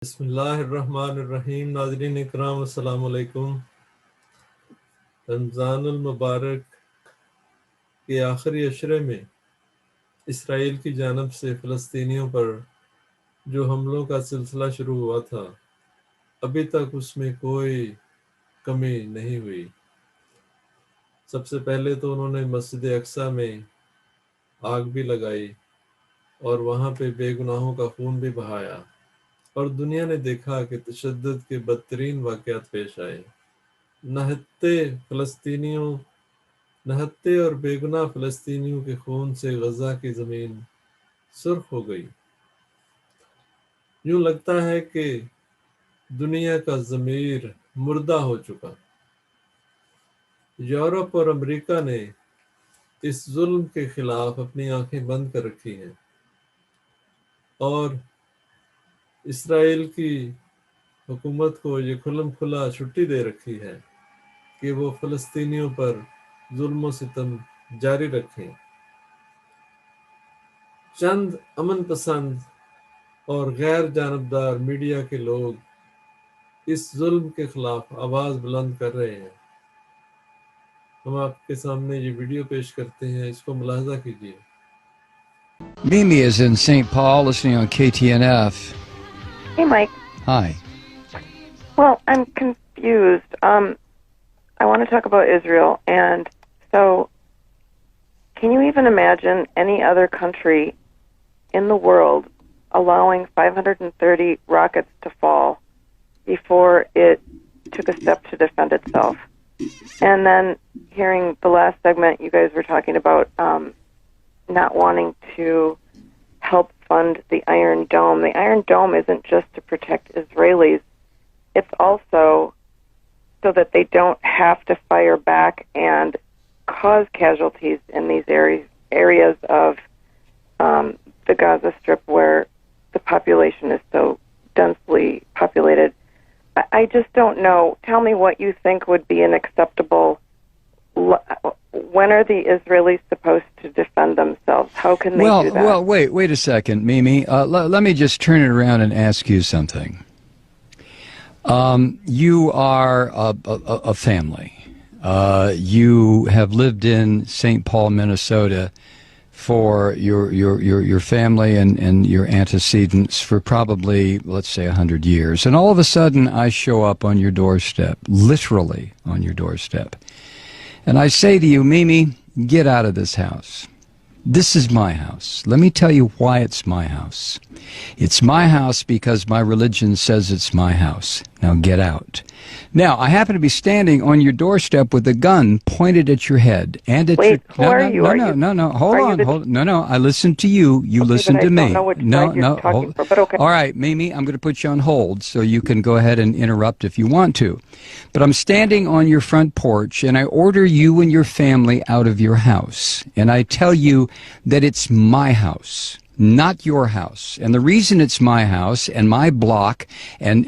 बिस्मिल्लाहिर्रहमानिर्रहीम। नाज़रीन इकराम, अस्सलाम वालेकुम। रमज़ान मुबारक के आखिरी अशरे में इसराइल की जानब से फ़लस्तीनियों पर जो हमलों का सिलसिला शुरू हुआ था, अभी तक उसमें कोई कमी नहीं हुई। सबसे पहले तो उन्होंने मस्जिद अक्सा में आग भी लगाई और वहाँ पे बेगुनाहों का खून भी बहाया, और दुनिया ने देखा कि तशद्दुद के बदतरीन वाक़यात पेश आए। नहत्ते और बेगुनाह फ़लस्तीनियों के खून से गजा की ज़मीन सुर्ख हो गई। यूं लगता है कि दुनिया का ज़मीर मुर्दा हो चुका। यूरोप और अमेरिका ने इस जुल्म के खिलाफ अपनी आंखें बंद कर रखी हैं और इसराइल की हुकूमत को ये खुल्लम खुला छुट्टी दे रखी है कि वो फ़लस्तीनियों पर जुल्म और सितम जारी रखें। चंद अमन पसंद और गैर जानबदार मीडिया के लोग इस जुल्म के खिलाफ आवाज़ बुलंद कर रहे हैं। हम आपके सामने ये वीडियो पेश करते हैं, इसको मुलाहजा कीजिए। Mimi is in St. Paul listening on KTNF. Hey, Mike. Hi. Well, I'm confused. I want to talk about Israel. And so, can you even imagine any other country in the world allowing 530 rockets to fall before it took a step to defend itself? And then hearing the last segment, you guys were talking about not wanting to help fund the Iron Dome. The Iron Dome isn't just to protect Israelis. It's also so that they don't have to fire back and cause casualties in these areas of the Gaza Strip where the population is so densely populated. I just don't know. Tell me what you think would be an acceptable. When are the Israelis supposed to defend themselves? How can they do that? Well, wait a second, Mimi. Let me just turn it around and ask you something. You are a family. You have lived in St. Paul, Minnesota, for your family and your antecedents for probably, let's say, 100 years. And all of a sudden, I show up on your doorstep, literally on your doorstep. And I say to you, Mimi, get out of this house. This is my house. Let me tell you why it's my house. It's my house because my religion says it's my house. Now get out. Now, I happen to be standing on your doorstep with a gun pointed at your head and at your... Wait, who are you? No. Hold on. No. I listened to you. You listened to me. I don't know which side you're talking for, but okay. All right, Mimi, I'm going to put you on hold so you can go ahead and interrupt if you want to. But I'm standing on your front porch and I order you and your family out of your house. And I tell you that it's my house, not your house. And the reason it's my house and my block and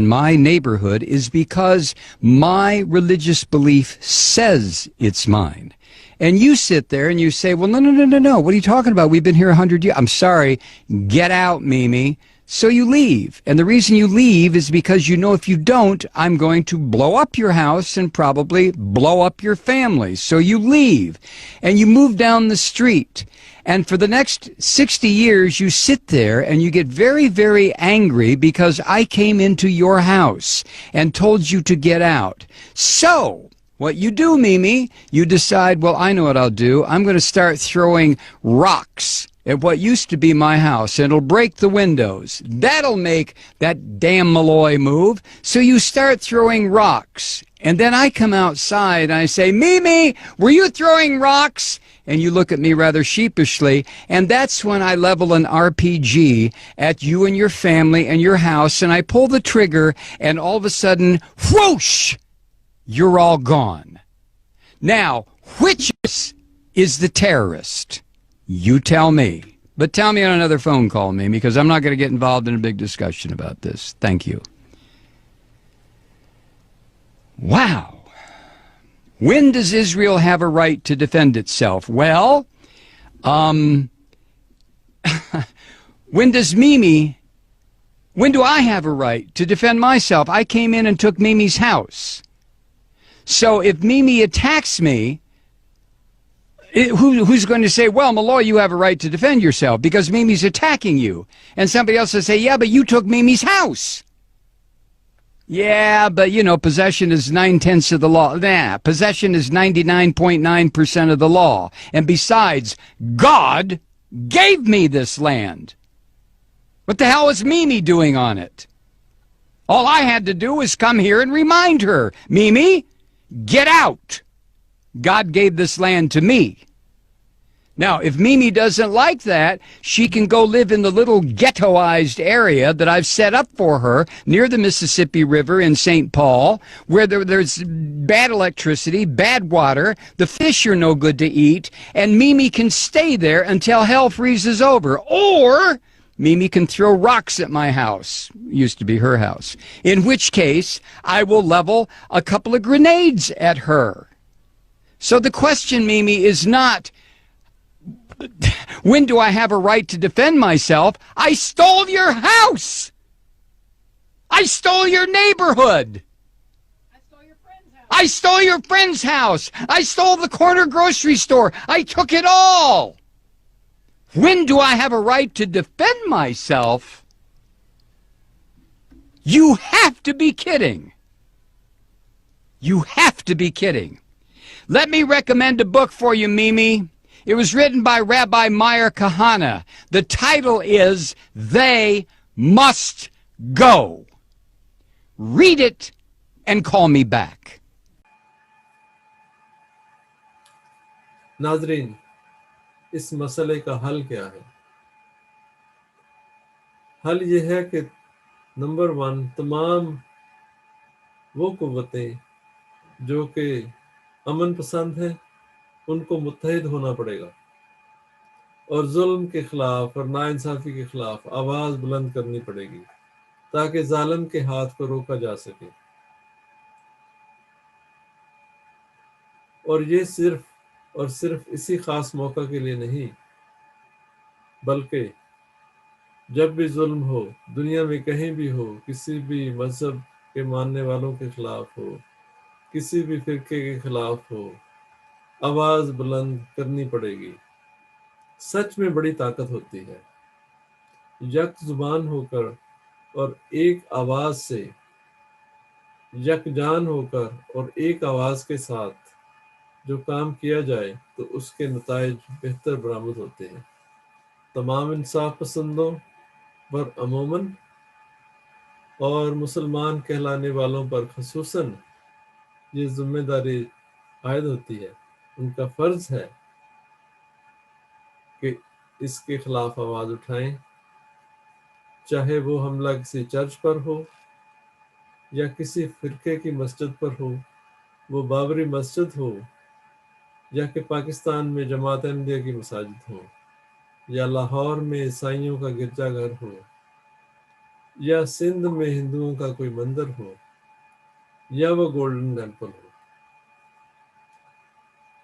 my neighborhood is because my religious belief says it's mine. And you sit there and you say, well, no. What are you talking about? We've been here 100 years. I'm sorry. Get out, Mimi. So you leave. And the reason you leave is because you know if you don't, I'm going to blow up your house and probably blow up your family. So you leave and you move down the street. And for the next 60 years, you sit there and you get very, very angry because I came into your house and told you to get out. So what you do, Mimi, you decide, well, I know what I'll do. I'm going to start throwing rocks at what used to be my house, and it'll break the windows. That'll make that damn Malloy move. So you start throwing rocks. And then I come outside and I say, Mimi, were you throwing rocks? And you look at me rather sheepishly, and that's when I level an RPG at you and your family and your house, and I pull the trigger, and all of a sudden, whoosh, you're all gone. Now, which is the terrorist? You tell me. But tell me on another phone call, Mimi, because I'm not going to get involved in a big discussion about this. Thank you. Wow. When does Israel have a right to defend itself? Well, when does Mimi When do I have a right to defend myself? I came in and took Mimi's house. So if Mimi attacks me, who's going to say, well, Malloy, you have a right to defend yourself because Mimi's attacking you? And somebody else will say, yeah, but you took Mimi's house. Yeah, but, possession is 9/10 of the law. Nah, possession is 99.9% of the law. And besides, God gave me this land. What the hell is Mimi doing on it? All I had to do was come here and remind her, Mimi, get out. God gave this land to me. Now, if Mimi doesn't like that, she can go live in the little ghettoized area that I've set up for her near the Mississippi River in St. Paul, where there's bad electricity, bad water, the fish are no good to eat, and Mimi can stay there until hell freezes over. Or Mimi can throw rocks at my house. Used to be her house. In which case, I will level a couple of grenades at her. So the question, Mimi, is not, when do I have a right to defend myself? I stole your house. I stole your neighborhood. I stole your friend's house. I stole the corner grocery store. I took it all. When do I have a right to defend myself? You have to be kidding. You have to be kidding. Let me recommend a book for you, Mimi. It was written by Rabbi Meir Kahana. The title is They Must Go. Read it and call me back. ناظرین، اس مسئلے کا حل کیا ہے؟ حل یہ ہے کہ نمبر 1، تمام وہ قوتیں جو کہ امن پسند ہیں ان کو متحد ہونا پڑے گا اور ظلم کے خلاف اور ناانصافی کے خلاف آواز بلند کرنی پڑے گی تاکہ ظالم کے ہاتھ کو روکا جا سکے. اور یہ صرف اسی خاص موقع کے لیے نہیں، بلکہ جب بھی ظلم ہو، دنیا میں کہیں بھی ہو، کسی بھی مذہب کے ماننے والوں کے خلاف ہو، کسی بھی فرقے کے خلاف ہو، آواز بلند کرنی پڑے گی. سچ میں بڑی طاقت ہوتی ہے یک زبان ہو کر اور ایک آواز سے، یک جان ہو کر اور ایک آواز کے ساتھ جو کام کیا جائے تو اس کے نتائج بہتر برآمد ہوتے ہیں. تمام انصاف پسندوں پر عموماً اور مسلمان کہلانے والوں پر خصوصاً یہ ذمہ داری عائد ہوتی ہے. ان کا فرض ہے کہ اس کے خلاف آواز اٹھائیں، چاہے وہ حملہ کسی چرچ پر ہو یا کسی فرقے کی مسجد پر ہو، وہ بابری مسجد ہو یا کہ پاکستان میں جماعت احمدیہ کی مساجد ہو یا لاہور میں عیسائیوں کا گرجا گھر ہو یا سندھ میں ہندوؤں کا کوئی مندر ہو یا وہ گولڈن ٹیمپل ہو.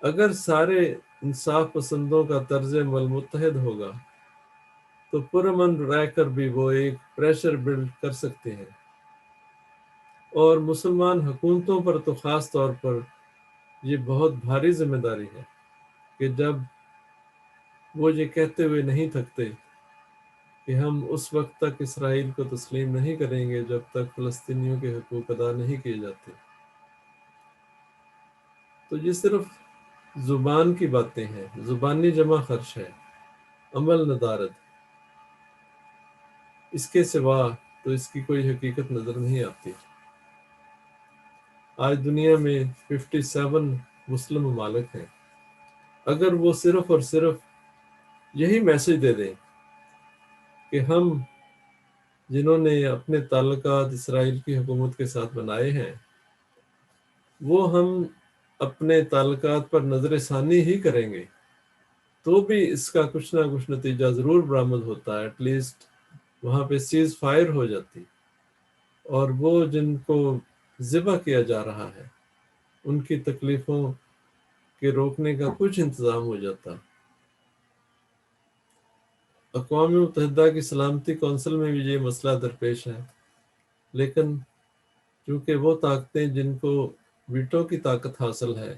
اگر سارے انصاف پسندوں کا طرز عمل متحد ہوگا تو پرامن رہ کر بھی وہ ایک پریشر بلڈ کر سکتے ہیں. اور مسلمان حکومتوں پر تو خاص طور پر یہ بہت بھاری ذمہ داری ہے کہ جب وہ یہ کہتے ہوئے نہیں تھکتے کہ ہم اس وقت تک اسرائیل کو تسلیم نہیں کریں گے جب تک فلسطینیوں کے حقوق ادا نہیں کیے جاتے. تو یہ صرف زبان کی باتیں ہیں، زبانی جمع خرچ ہے، عمل ندارت. اس کے سوا تو اس کی کوئی حقیقت نظر نہیں آتی. آج دنیا میں 57 مسلم ممالک ہیں. اگر وہ صرف اور صرف یہی میسج دے دیں کہ ہم جنہوں نے اپنے تعلقات اسرائیل کی حکومت کے ساتھ بنائے ہیں وہ ہم اپنے تعلقات پر نظر ثانی ہی کریں گے، تو بھی اس کا کچھ نہ کچھ نتیجہ ضرور برآمد ہوتا ہے. ایٹ لیسٹ وہاں پہ سیز فائر ہو جاتی اور وہ جن کو ذبح کیا جا رہا ہے ان کی تکلیفوں کے روکنے کا کچھ انتظام ہو جاتا. اقوام متحدہ کی سلامتی کونسل میں بھی یہ مسئلہ درپیش ہے، لیکن چونکہ وہ طاقتیں جن کو ویٹو کی طاقت حاصل ہے،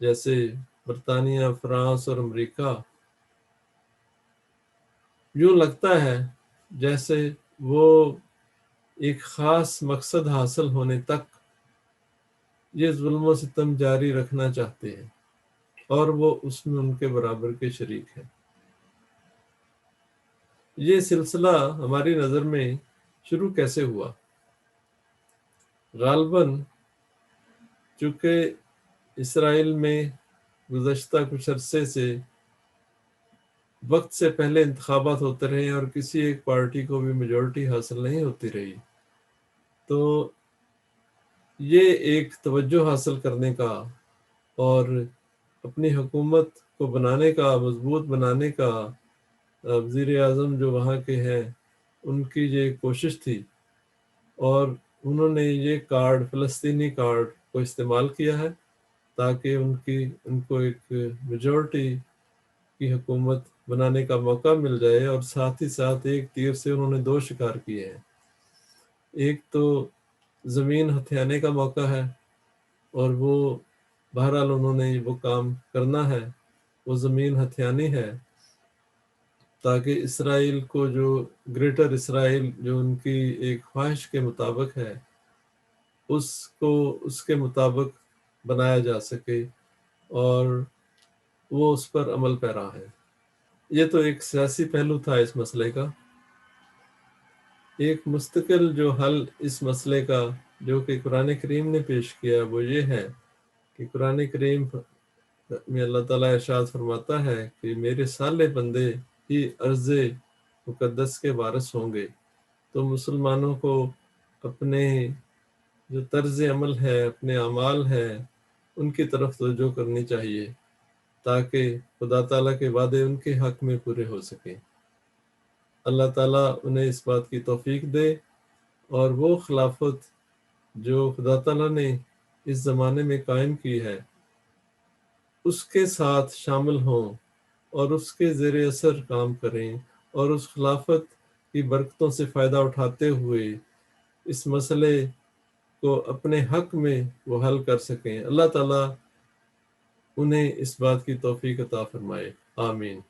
جیسے برطانیہ، فرانس اور امریکہ، یوں لگتا ہے جیسے وہ ایک خاص مقصد حاصل ہونے تک یہ ظلم و ستم جاری رکھنا چاہتے ہیں، اور وہ اس میں ان کے برابر کے شریک ہیں۔ یہ سلسلہ ہماری نظر میں شروع کیسے ہوا؟ غالباً چونکہ اسرائیل میں گزشتہ کچھ عرصے سے وقت سے پہلے انتخابات ہوتے رہے اور کسی ایک پارٹی کو بھی میجورٹی حاصل نہیں ہوتی رہی، تو یہ ایک توجہ حاصل کرنے کا اور اپنی حکومت کو بنانے کا، مضبوط بنانے کا، وزیر اعظم جو وہاں کے ہیں ان کی یہ کوشش تھی، اور انہوں نے یہ کارڈ، فلسطینی کارڈ کو استعمال کیا ہے تاکہ ان کو ایک میجورٹی کی حکومت بنانے کا موقع مل جائے، اور ساتھ ہی ساتھ ایک تیر سے انہوں نے دو شکار کیے ہیں۔ ایک تو زمین ہتھیانے کا موقع ہے، اور وہ بہرحال انہوں نے وہ کام کرنا ہے، وہ زمین ہتھیانی ہے تاکہ اسرائیل کو، جو گریٹر اسرائیل جو ان کی ایک خواہش کے مطابق ہے، اس کو اس کے مطابق بنایا جا سکے اور وہ اس پر عمل پیرا ہے۔ یہ تو ایک سیاسی پہلو تھا اس مسئلے کا۔ ایک مستقل جو حل اس مسئلے کا جو کہ قرآن کریم نے پیش کیا وہ یہ ہے کہ قرآن کریم میں اللہ تعالیٰ ارشاد فرماتا ہے کہ میرے صالح بندے ہی ارض مقدس کے وارث ہوں گے۔ تو مسلمانوں کو اپنے جو طرز عمل ہے، اپنے اعمال ہے، ان کی طرف توجہ کرنی چاہیے تاکہ خدا تعالیٰ کے وعدے ان کے حق میں پورے ہو سکیں۔ اللہ تعالیٰ انہیں اس بات کی توفیق دے، اور وہ خلافت جو خدا تعالیٰ نے اس زمانے میں قائم کی ہے اس کے ساتھ شامل ہوں اور اس کے زیر اثر کام کریں، اور اس خلافت کی برکتوں سے فائدہ اٹھاتے ہوئے اس مسئلے کو اپنے حق میں وہ حل کر سکیں۔ اللہ تعالیٰ انہیں اس بات کی توفیق عطا فرمائے، آمین۔